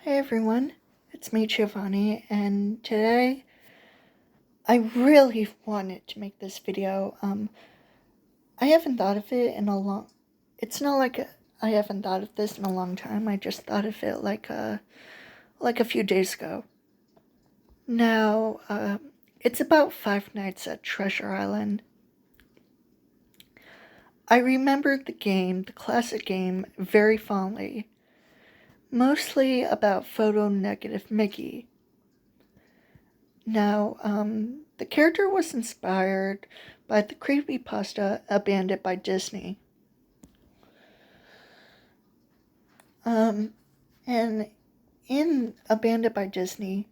Hi everyone, it's me Giovanni, and today I really wanted to make this video. I haven't thought of it in a long. It's not like I haven't thought of this in a long time. I just thought of it like a few days ago. Now, it's about Five Nights at Treasure Island. I remember the game, the classic game, very fondly. Mostly about photo negative Mickey. Now, the character was inspired by the creepypasta abandoned by Disney. And in Abandoned by Disney,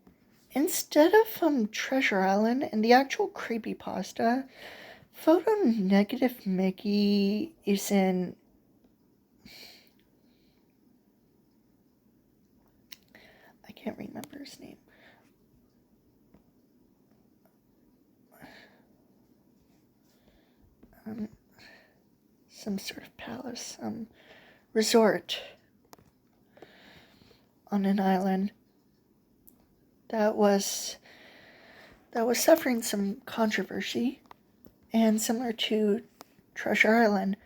instead of Treasure Island and the actual creepypasta, photo negative Mickey is in. I can't remember his name. Some sort of palace, resort on an island that was suffering some controversy, and similar to Treasure Island,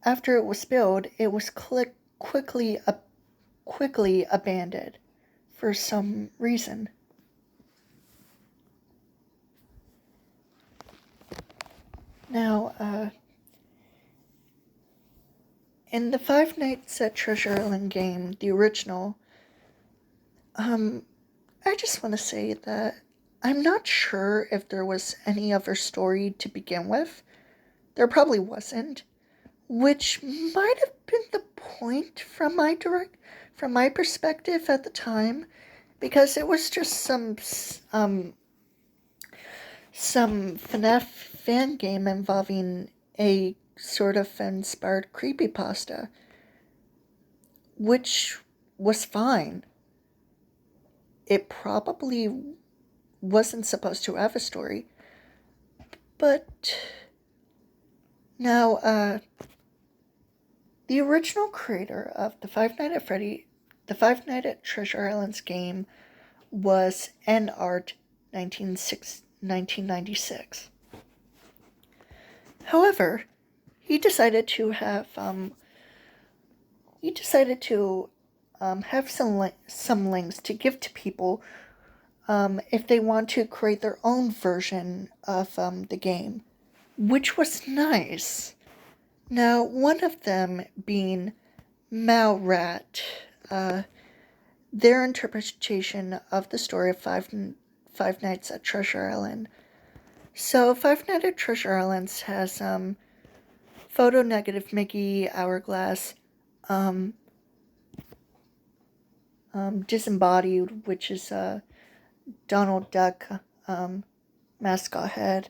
after it was built, it was quickly abandoned for some reason. Now, in the Five Nights at Treasure Island game, the original, I just want to say that I'm not sure if there was any other story to begin with. There probably wasn't, which might have been the point from my perspective at the time, because it was just some FNAF fan game involving a sort of inspired creepypasta, which was fine. It probably wasn't supposed to have a story, but now, the original creator of the Five Nights at Treasure Island's game was Art 1996. However, he decided to have some links to give to people if they want to create their own version of the game, which was nice. Now, one of them being Malrat, their interpretation of the story of Five Nights at Treasure Island. So, Five Nights at Treasure Island has photo negative Mickey, Hourglass, Disembodied, which is Donald Duck, mascot head,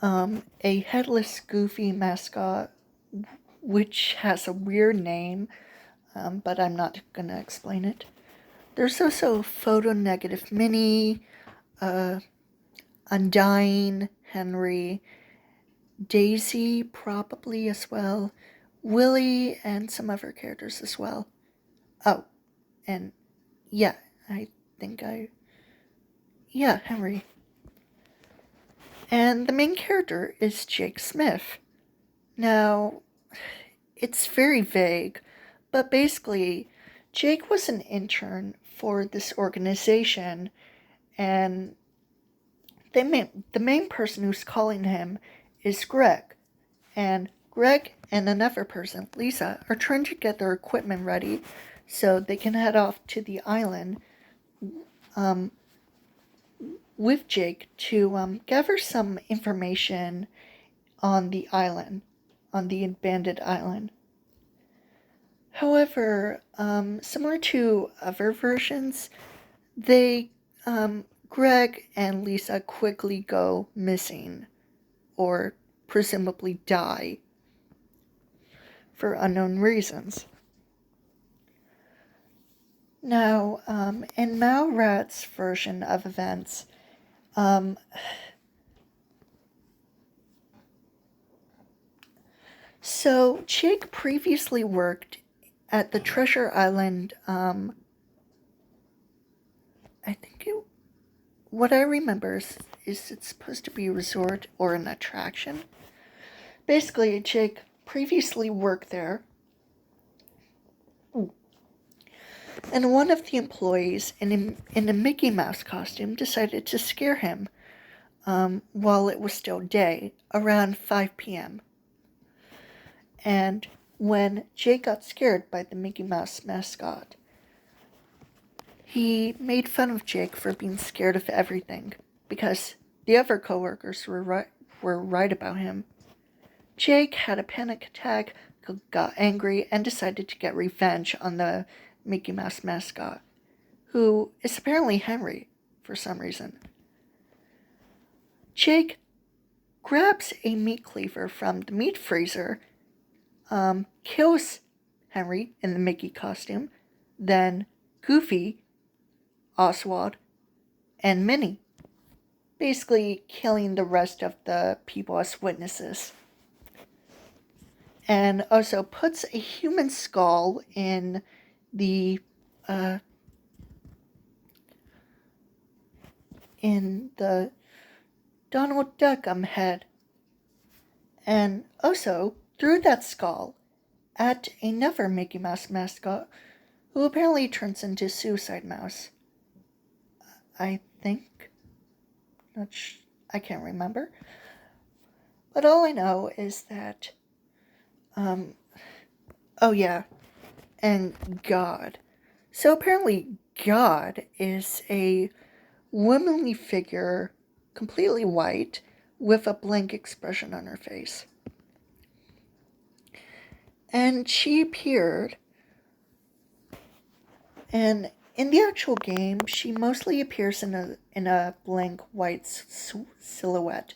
a headless Goofy mascot, which has a weird name, but I'm not gonna explain it. There's also photo negative Minnie, Undying, Henry, Daisy probably as well, Willie, and some other characters as well. Oh, and yeah, Henry. And the main character is Jake Smith. Now, it's very vague, but basically, Jake was an intern for this organization, and the main person who's calling him is Greg. And Greg and another person, Lisa, are trying to get their equipment ready so they can head off to the island with Jake to gather some information on the island, on the abandoned island. However, similar to other versions, Greg and Lisa quickly go missing, or presumably die, for unknown reasons. Now, in Malrat's version of events, so Jake previously worked at the Treasure Island, I think what I remember is it's supposed to be a resort or an attraction. Basically, Jake previously worked there, and one of the employees in a Mickey Mouse costume decided to scare him while it was still day, around 5 p.m. And when Jake got scared by the Mickey Mouse mascot, he made fun of Jake for being scared of everything because the other coworkers were right about him. Jake had a panic attack, got angry, and decided to get revenge on the Mickey Mouse mascot, who is apparently Henry for some reason. Jake grabs a meat cleaver from the meat freezer, kills Henry in the Mickey costume, then Goofy, Oswald, and Minnie, basically killing the rest of the people as witnesses. And also puts a human skull in the Donald Duck head, and also threw that skull at another Mickey Mouse mascot, who apparently turns into Suicide Mouse. I think. I can't remember. But all I know is that, oh yeah, and God. So apparently God is a womanly figure, completely white, with a blank expression on her face. And she appeared, and in the actual game, she mostly appears in a blank white silhouette.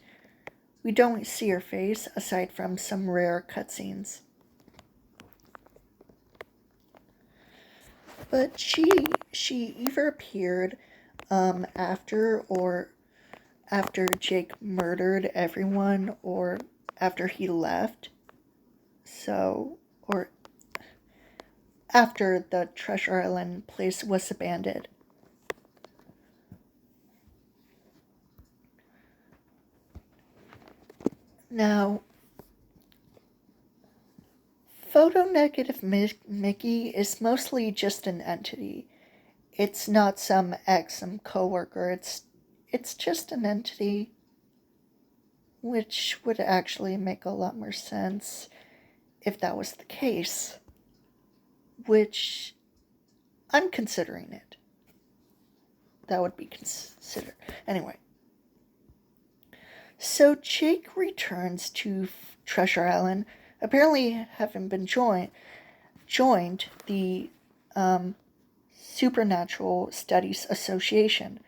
We don't see her face, aside from some rare cutscenes. But she either appeared after Jake murdered everyone, or after he left. So, or after the Treasure Island place was abandoned. Now, photo-negative Mickey is mostly just an entity. It's not some coworker. It's just an entity, which would actually make a lot more sense if that was the case. Which I'm considering it. That would be considered. Anyway. So Jake returns to Treasure Island, apparently having been joined the Supernatural Studies Association.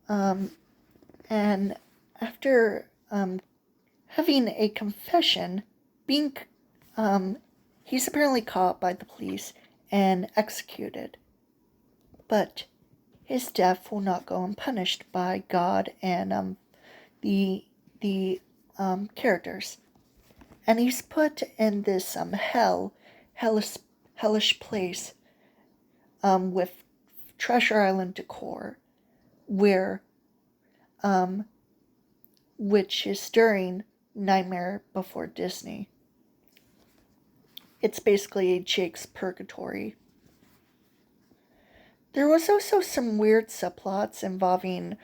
And after having a confession, he's apparently caught by the police and executed. But his death will not go unpunished by God and the characters. And he's put in this hellish place with Treasure Island decor, where which is during Nightmare Before Disney. It's basically Jake's purgatory. There was also some weird subplots involving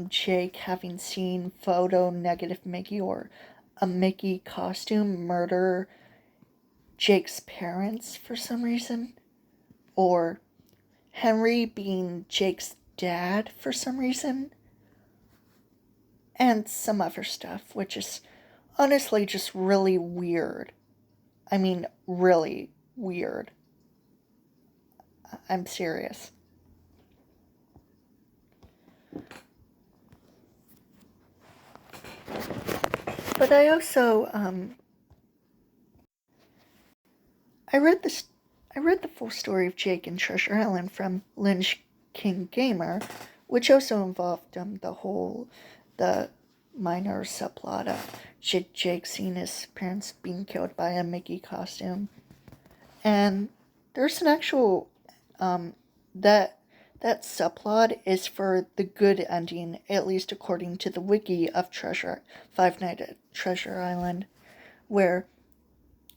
Jake having seen photo-negative Mickey or a Mickey costume murder Jake's parents for some reason, or Henry being Jake's dad for some reason, and some other stuff, which is honestly just really weird. I mean, really weird. I'm serious. But I also I read the full story of Jake and Treasure Island from Lynch King Gamer, which also involved the minor subplot of Jake seeing his parents being killed by a Mickey costume. And there's an actual, that subplot is for the good ending, at least according to the wiki of Five Nights at Treasure Island, where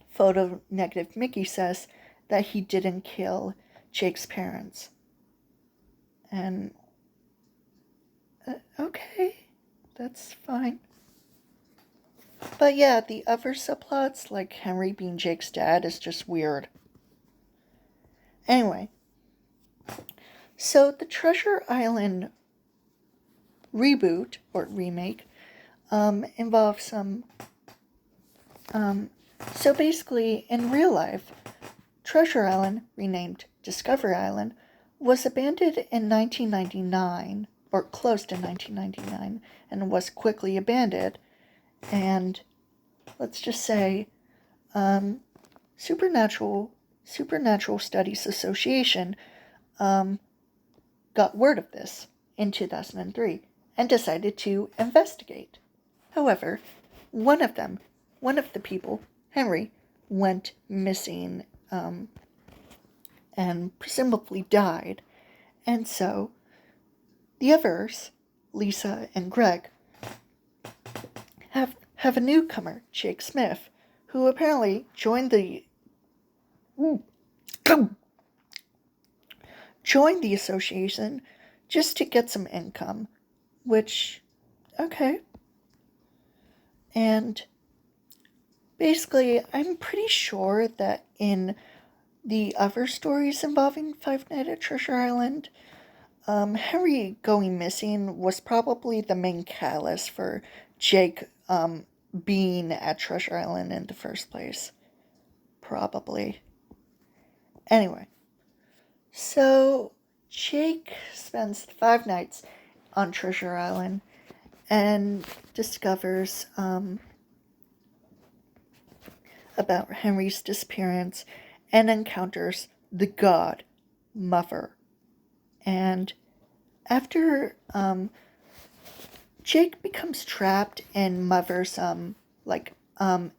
Photo Negative Mickey says that he didn't kill Jake's parents. And, okay, that's fine. But yeah, the other subplots, like Henry being Jake's dad, is just weird. Anyway, so the Treasure Island reboot, or remake, involves some, so basically, in real life, Treasure Island, renamed Discovery Island, was abandoned in 1999, or closed in 1999, and was quickly abandoned. And let's just say, Supernatural Studies Association got word of this in 2003 and decided to investigate. However, one of the people, Henry, went missing and presumably died. And so the others, Lisa and Greg, have a newcomer, Jake Smith, who apparently joined the association just to get some income, which, okay. And basically, I'm pretty sure that in the other stories involving Five Nights at Treasure Island, Henry going missing was probably the main catalyst for Jake being at Treasure Island in the first place. Probably. Anyway, so Jake spends 5 nights on Treasure Island and discovers about Henry's disappearance and encounters the god Mother. And after Jake becomes trapped in Mother's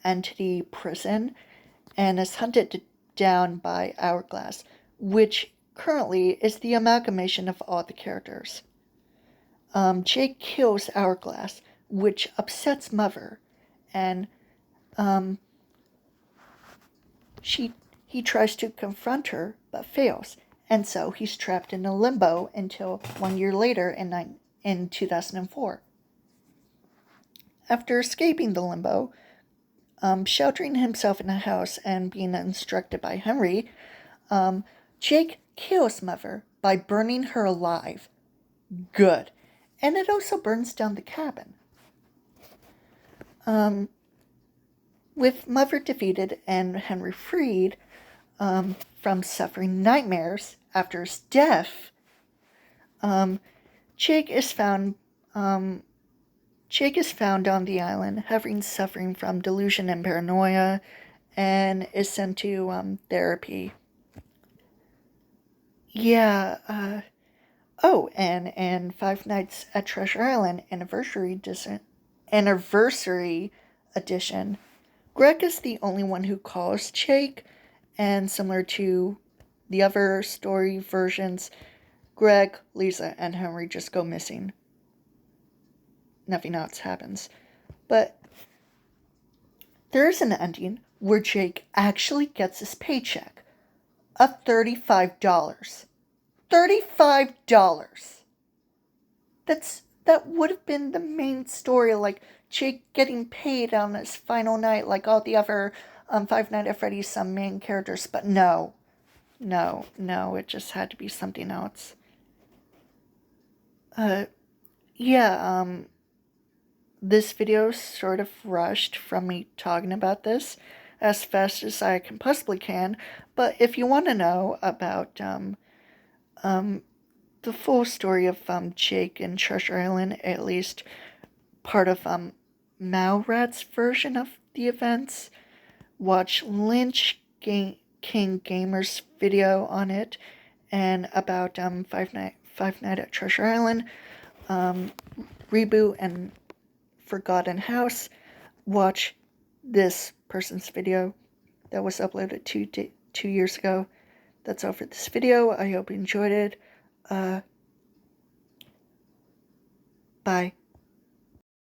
entity prison and is hunted down by Hourglass, which currently is the amalgamation of all the characters. Jake kills Hourglass, which upsets Mother, and he tries to confront her but fails, and so he's trapped in a limbo until 1 year later in 2004. After escaping the limbo, sheltering himself in a house and being instructed by Henry, Jake kills Mother by burning her alive. Good. And it also burns down the cabin. With Mother defeated and Henry freed from suffering nightmares after his death, Jake is found on the island, suffering from delusion and paranoia, and is sent to therapy. Yeah. And Five Nights at Treasure Island Anniversary Edition, Greg is the only one who calls Jake, and similar to the other story versions, Greg, Lisa, and Henry just go missing. Nothing else happens. But there is an ending where Jake actually gets his paycheck of $35. $35! That would have been the main story, like Jake getting paid on his final night, like all the other Five Nights at Freddy's some main characters, but no, it just had to be something else. This video sort of rushed from me talking about this as fast as I can possibly can, but if you want to know about the full story of Jake and Treasure Island, at least part of Malrat's version of the events, watch Lynch King Gamer's video on it, and about Five Nights at Treasure Island reboot and Forgotten House, watch this person's video that was uploaded 2 years ago. That's all for this video. I hope you enjoyed it. Bye.